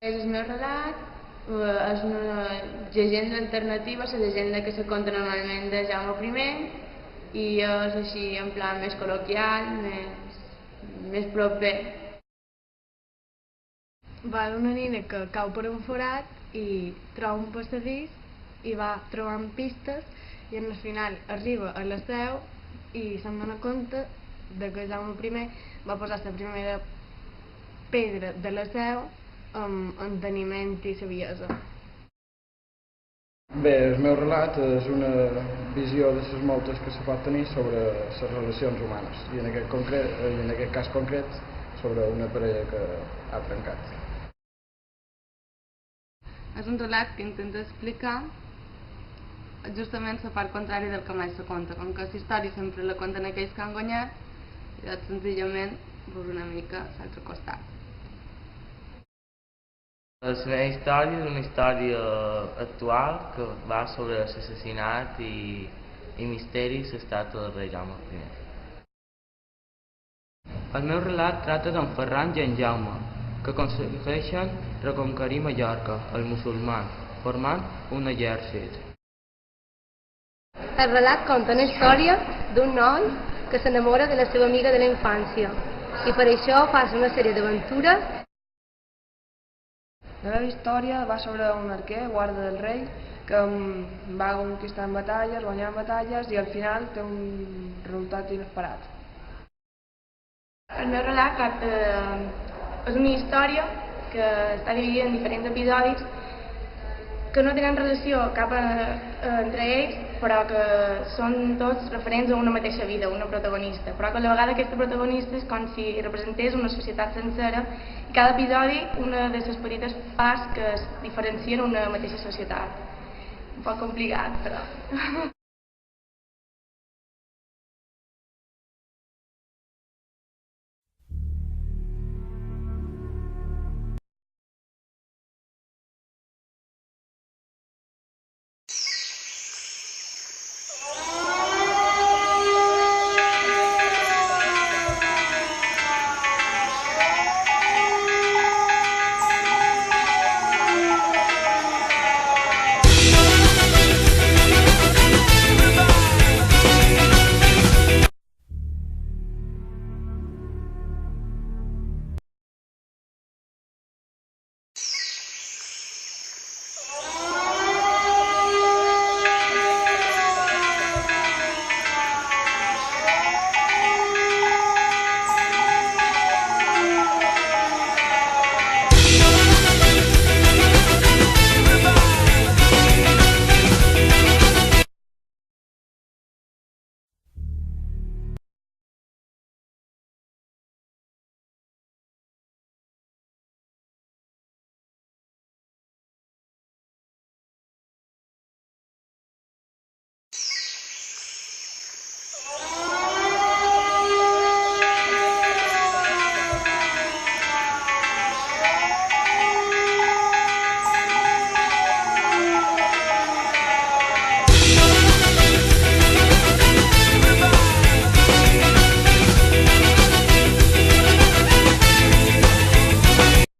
El meu relat és una llegenda alternativa, la llegenda que se conta normalment de Jaume I, i és així en plan més col·loquial, més proper. Va una nina que cau per un forat i troba un passadís i va trobant pistes i al final arriba a la seu i se'n dona compte de que Jaume I va posar la primera pedra de la seu amb enteniment i saviesa. Bé, el meu relat és una visió de les moltes que se pot tenir sobre les relacions humanes i en aquest cas concret sobre una parella que ha trencat. És un relat que intenta explicar justament la part contrària del que mai se conta, com que la història sempre la conten aquells que han guanyat i doncs senzillament una mica l'altre costat. La meva història és una història actual que va sobre l'assassinat i misteris d'estàtua del rei Jaume I. El meu relat tracta d'en Ferran i en Jaume, que aconsegueixen reconquerir Mallorca, els musulmans, formant un exèrcit. El relat conta una història d'un noi que s'enamora de la seva amiga de la infància i per això passa una sèrie d'aventures. La meva història va sobre un arquer, guarda del rei, que va conquistar en batalles, guanyar en batalles i al final té un resultat inesperat. El meu relat és una història que està dividida en diferents episodis que no tenen relació entre ells, però que són tots referents a una mateixa vida, una protagonista, però que a la vegada aquesta protagonista és com si representés una societat sencera i cada episodi una de les petites parts que es diferencien una mateixa societat. Un poc complicat, però...